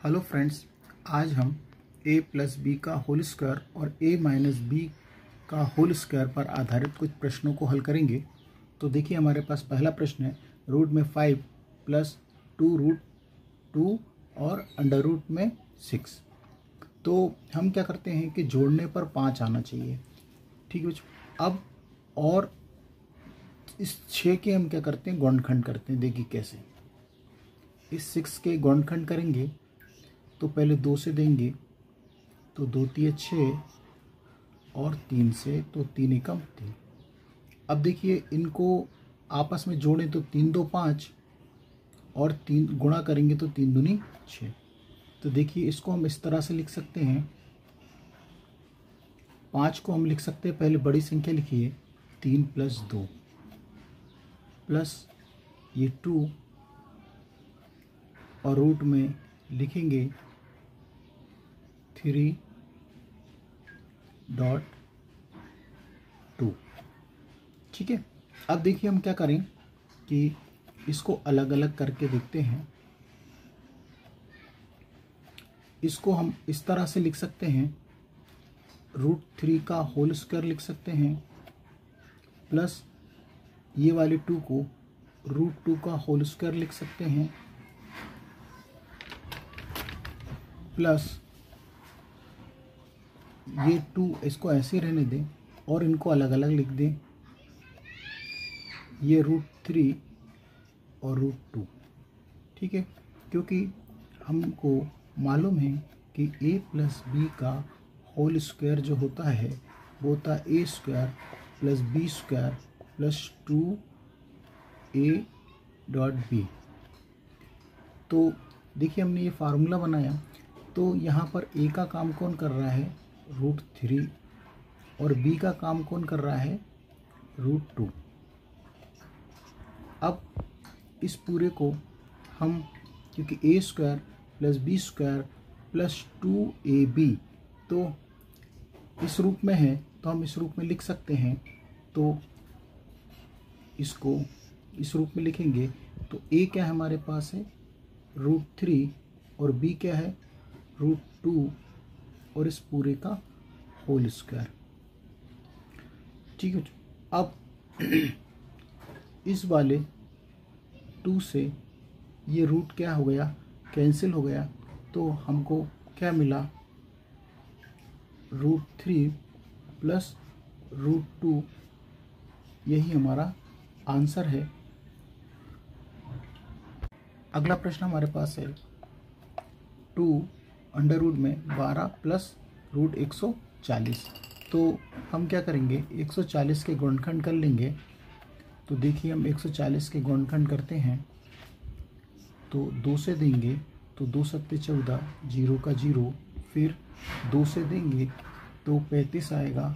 Hello friends, आज हम a plus B का होल स्क्वायर और a माइनस बी का होल स्क्वायर पर आधारित कुछ प्रश्नों को हल करेंगे। तो देखिए, हमारे पास पहला प्रश्न है, रूट में 5 प्लस 2√2 और अंडर रूट में 6। तो हम क्या करते हैं कि जोड़ने पर 5 आना चाहिए। ठीक है बच्चों। अब और इस 6 के हम क्या करते हैं, गुणनखंड करते हैं। देखिए कैसे। इस 6 के गुणनखंड करेंगे तो पहले 2 से देंगे तो 2 तिये 6 और 3 से तो 3 एकम 3। अब देखिए, इनको आपस में जोड़ें तो 3 2 5 और 3 गुणा करेंगे तो 3 दूनी 6। तो देखिए, इसको हम इस तरह से लिख सकते हैं। 5 को हम लिख सकते हैं, पहले बड़ी संख्या लिखिए 3 प्लस 2 प्लस ये 2 और रूट में लिखेंगे 3.2। ठीक है। अब देखिए, हम क्या करें कि इसको अलग अलग करके देखते हैं। इसको हम इस तरह से लिख सकते हैं, √3 का होल स्क्वायर लिख सकते हैं, प्लस ये वाले 2 को √2 का होल स्क्वायर लिख सकते हैं, प्लस ये 2 इसको ऐसे रहने दें और इनको अलग अलग लिख दें, ये √3 और √2। ठीक है, क्योंकि हमको मालूम है कि a प्लस बी का होल स्क्वायर जो होता है वो होता है a square plus B square plus 2a.b। तो देखिए, हमने ये फार्मूला बनाया। तो यहाँ पर a का काम कौन कर रहा है, √3, और b का काम कौन कर रहा है, √2। अब इस पूरे को हम, क्योंकि a square plus B square plus 2ab तो इस रूप में है, तो हम इस रूप में लिख सकते हैं। तो इसको इस रूप में लिखेंगे तो a क्या है हमारे पास है, √3, और b क्या है, √2, और इस पूरे का होल स्क्वायर। ठीक है। अब इस वाले 2 से ये रूट क्या हो गया, कैंसिल हो गया। तो हमको क्या मिला, √3 प्लस √2, यही हमारा आंसर है। अगला प्रश्न हमारे पास है, 2 अंडर रूट में 12 प्लस √140। तो हम क्या करेंगे, 140 के गुणनखंड कर लेंगे। तो देखिए, हम 140 के गुणनखंड करते हैं तो 2 से देंगे तो 2 सत्ते 14, 0 का 0, फिर 2 से देंगे तो 35 आएगा,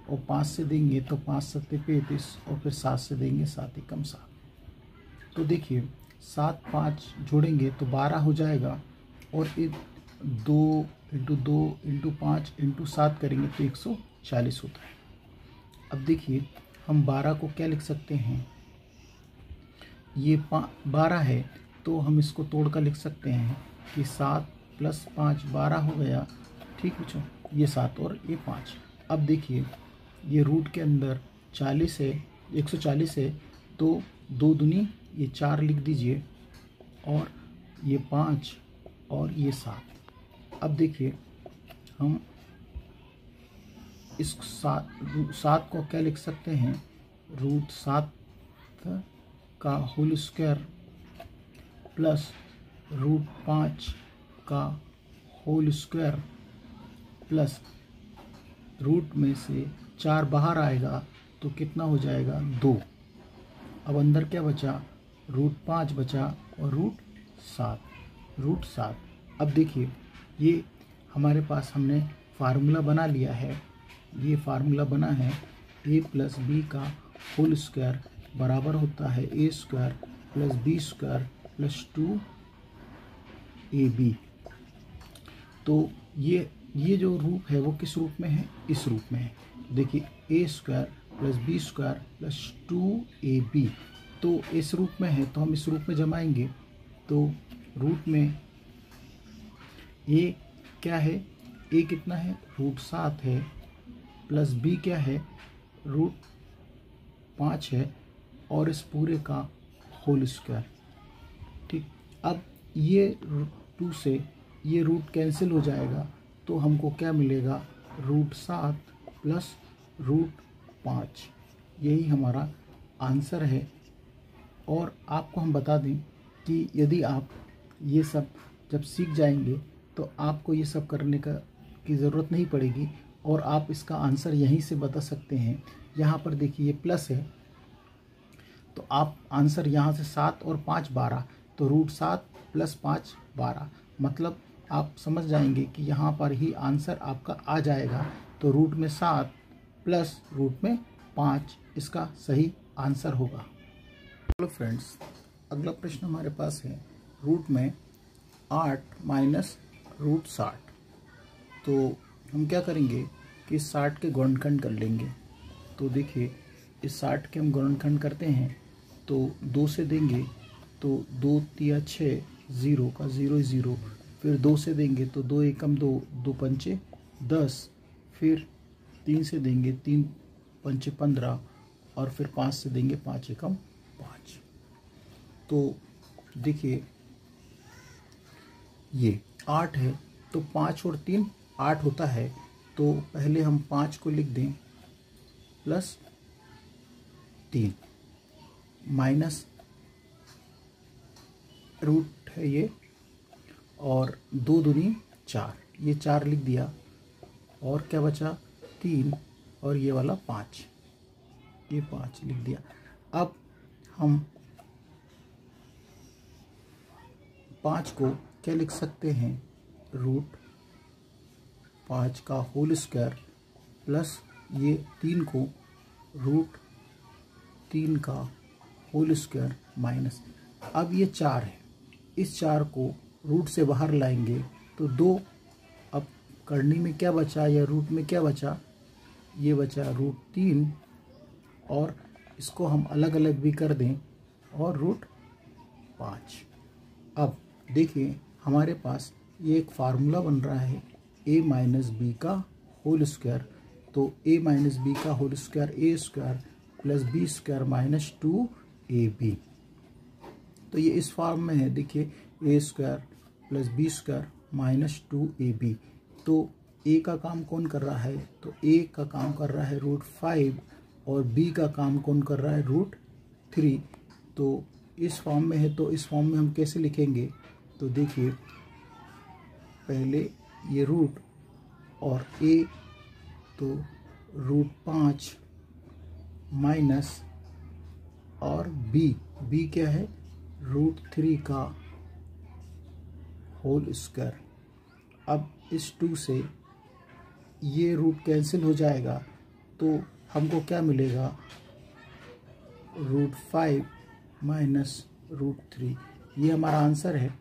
और 5 से देंगे तो 5 सत्ते 35, और फिर 7 से देंगे 7 एकम 7। तो देखिए, 7 5 जोड़ेंगे तो 12 हो जाएगा, और 2 × 2 × 5 × 7 करेंगे तो 140 होता है। अब देखिए, हम 12 को क्या लिख सकते हैं, ये 12 है तो हम इसको तोड़ कर लिख सकते हैं कि 7 प्लस 5 12 हो गया। ठीक बच्चों, ये 7 और ये 5। अब देखिए, ये रूट के अंदर 40 है, 140 है, तो 2 दूनी ये 4 लिख दीजिए, और ये 5 और ये 7। अब देखिए, हम इस 7 को क्या लिख सकते हैं, √7 का होल स्क्वायर प्लस √5 का होल स्क्वायर प्लस रूट में से 4 बाहर आएगा तो कितना हो जाएगा, 2। अब अंदर क्या बचा, √5 बचा और √7। अब देखिए, ये हमारे पास हमने फार्मूला बना लिया है। ये फार्मूला बना है, a प्लस बी का होल स्क्वायर बराबर होता है a square plus B square plus 2ab। तो ये जो रूप है वो किस रूप में है, इस रूप में है। देखिए, a square plus B square plus 2ab तो इस रूप में है, तो हम इस रूप में जमाएंगे तो रूट में ए क्या है, ए कितना है, √7 है, प्लस बी क्या है, √5 है, और इस पूरे का होल स्क्वायर। ठीक, अब ये 2 से ये रूट कैंसिल हो जाएगा, तो हमको क्या मिलेगा, √7 प्लस √5। यही हमारा आंसर है। और आपको हम बता दें कि यदि आप ये सब जब सीख जाएंगे तो आपको ये सब करने की ज़रूरत नहीं पड़ेगी, और आप इसका आंसर यहीं से बता सकते हैं। यहाँ पर देखिए ये प्लस है, तो आप आंसर यहाँ से 7 और 5 12, तो √7 प्लस 5 12, मतलब आप समझ जाएंगे कि यहाँ पर ही आंसर आपका आ जाएगा। तो रूट में 7 प्लस रूट में 5 इसका सही आंसर होगा। हेलो फ्रेंड्स, अगला प्रश्न हमारे पास है रूट में 8 माइनस √60। तो हम क्या करेंगे कि 60 के गुणनखंड कर लेंगे। तो देखिए इस 60 के हम गुणनखंड करते हैं तो 2 से देंगे तो 2 तिया 6, 0 का 0 0, फिर 2 से देंगे तो 2 एकम 2, 2 पंचे 10, फिर 3 से देंगे 3 पंचे 15, और फिर 5 से देंगे 5 एकम 5। तो देखिए ये 8 है, तो 5 और 3 8 होता है। तो पहले हम 5 को लिख दें प्लस 3 माइनस रूट है ये, और 2 दूनी 4, ये 4 लिख दिया, और क्या बचा 3, और ये वाला 5, ये 5 लिख दिया। अब हम 5 को क्या लिख सकते हैं, √5 का होल स्क्वायर, प्लस ये 3 को √3 का होल स्क्वायर माइनस। अब ये 4 है, इस 4 को रूट से बाहर लाएंगे तो 2, अब करनी में क्या बचा या रूट में क्या बचा, ये बचा √3, और इसको हम अलग अलग भी कर दें, और √5। अब देखिए हमारे पास ये एक फार्मूला बन रहा है a माइनस बी का होल स्क्वायर। तो a माइनस बी का whole square A square plus B square minus 2ab। तो ये इस फॉर्म में है, देखिए a square plus B square minus 2ab। तो a का काम कौन कर रहा है, तो a का काम कर रहा है √5, और b का काम कौन कर रहा है, √3। तो इस फॉर्म में है, तो इस फॉर्म में हम कैसे लिखेंगे, तो देखिए पहले ये रूट और a, तो √5 माइनस, और b क्या है, √3 का होल स्क्वायर। अब इस 2 से ये रूट कैंसिल हो जाएगा, तो हमको क्या मिलेगा, √5 माइनस √3, ये हमारा आंसर है।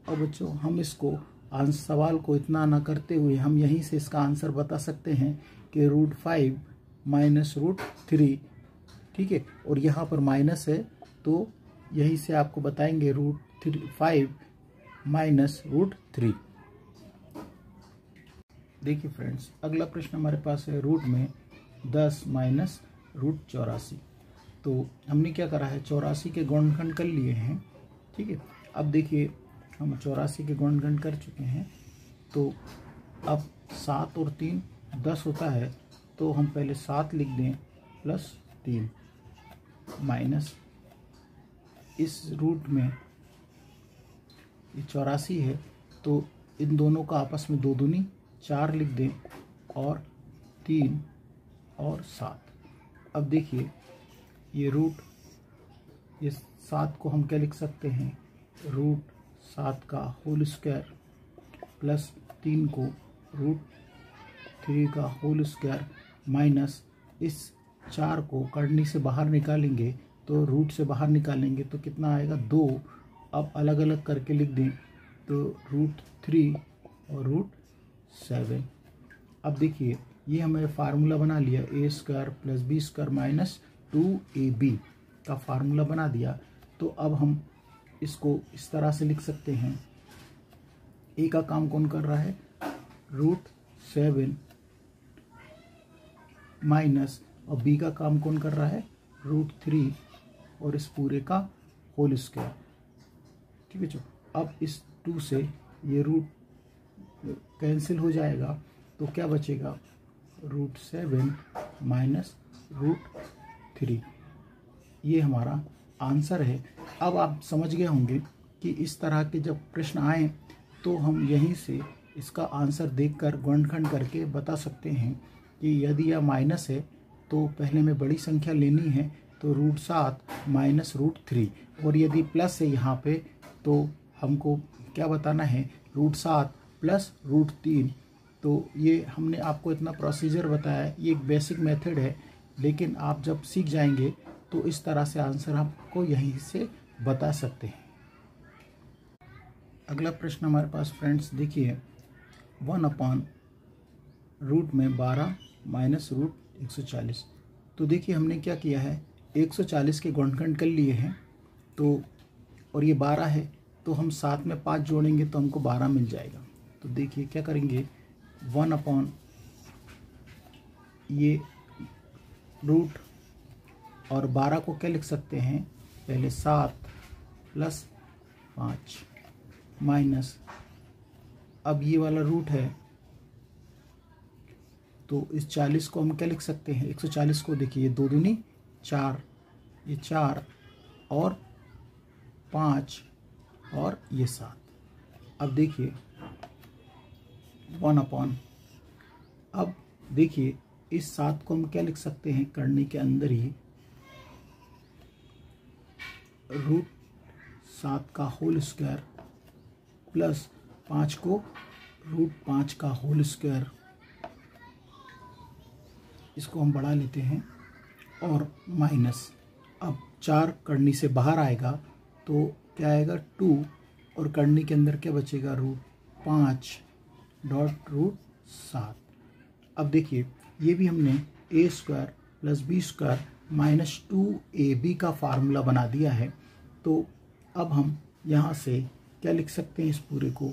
और बच्चों हम इसको सवाल को इतना ना करते हुए हम यहीं से इसका आंसर बता सकते हैं कि √5 माइनस √3, ठीक है, और यहाँ पर माइनस है, तो यहीं से आपको बताएंगे √5 माइनस √3। देखिए फ्रेंड्स, अगला प्रश्न हमारे पास है रूट में 10 माइनस √84। तो हमने क्या करा है, 84 के गुणनखंड कर लिए हैं, ठीक है। अब देखिए हम 84 के गुणनखंड कर चुके हैं, तो अब 7 और 3 10 होता है, तो हम पहले 7 लिख दें प्लस 3 माइनस इस रूट में ये 84 है, तो इन दोनों का आपस में 2 दूनी 4 लिख दें, और 3 और 7। अब देखिए ये रूट, ये 7 को हम क्या लिख सकते हैं, √7 का होल स्क्वायर प्लस 3 को √3 का होल स्क्वायर माइनस इस 4 को करनी से बाहर निकालेंगे, तो रूट से बाहर निकालेंगे तो कितना आएगा, 2। अब अलग अलग करके लिख दें, तो √3 और √7। अब देखिए ये हमें फार्मूला बना लिया, a square plus B square minus 2ab का फार्मूला बना दिया। तो अब हम इसको इस तरह से लिख सकते हैं, ए का काम कौन कर रहा है, √7 माइनस, और बी का काम कौन कर रहा है, √3 और इस पूरे का होल स्क्वायर। ठीक है जो, अब इस 2 से ये रूट कैंसिल हो जाएगा, तो क्या बचेगा, √7 माइनस √3। ये हमारा आंसर है। अब आप समझ गए होंगे कि इस तरह के जब प्रश्न आए तो हम यहीं से इसका आंसर देखकर गुणनखंड करके बता सकते हैं कि यदि यह माइनस है तो पहले में बड़ी संख्या लेनी है, तो √7 माइनस √3, और यदि प्लस है यहाँ पे तो हमको क्या बताना है, √7 प्लस √3। तो ये हमने आपको इतना प्रोसीजर बताया, ये एक बेसिक मेथड है, लेकिन आप जब सीख जाएंगे तो इस तरह से आंसर आपको यहीं से बता सकते हैं। अगला प्रश्न हमारे पास फ्रेंड्स देखिए, 1/रूट में 12 माइनस √140। तो देखिए हमने क्या किया है, 140 के गुणनखंड कर लिए हैं, तो और ये 12 है, तो हम साथ में 5 जोड़ेंगे तो हमको 12 मिल जाएगा। तो देखिए क्या करेंगे, 1/ ये रूट और 12 को क्या लिख सकते हैं, पहले 7 + 5 माइनस, अब ये वाला रूट है तो इस 40 को हम क्या लिख सकते हैं, 140 को देखिए 2 दूनी 4, ये 4 और 5 और ये 7। अब देखिए 1/, अब देखिए इस 7 को हम क्या लिख सकते हैं, करने के अंदर ही √7 का होल स्क्वायर प्लस 5 को √5 का होल स्क्वायर, इसको हम बढ़ा लेते हैं, और माइनस, अब 4 करनी से बाहर आएगा तो क्या आएगा 2, और करनी के अंदर क्या बचेगा, √5 डॉट √7। अब देखिए ये भी हमने a² + b² माइनस 2ab का फार्मूला बना दिया है। तो अब हम यहाँ से क्या लिख सकते हैं, इस पूरे को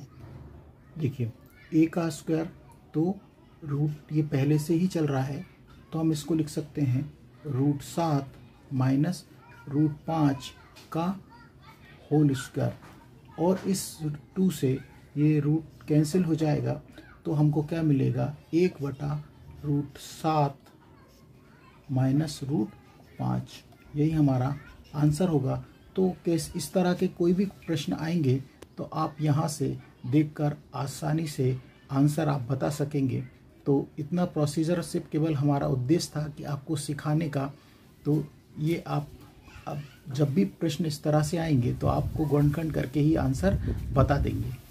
देखिए a का स्क्वायर, तो रूट ये पहले से ही चल रहा है तो हम इसको लिख सकते हैं √7 माइनस √5 का होल स्क्वायर, और इस 2 से ये रूट कैंसिल हो जाएगा तो हमको क्या मिलेगा, 1/√7 माइनस √5। यही हमारा आंसर होगा। तो कैसे इस तरह के कोई भी प्रश्न आएंगे तो आप यहाँ से देखकर आसानी से आंसर आप बता सकेंगे। तो इतना प्रोसीजर सिर्फ केवल हमारा उद्देश्य था कि आपको सिखाने का। तो ये आप अब जब भी प्रश्न इस तरह से आएंगे तो आपको गुणनखंड करके ही आंसर बता देंगे।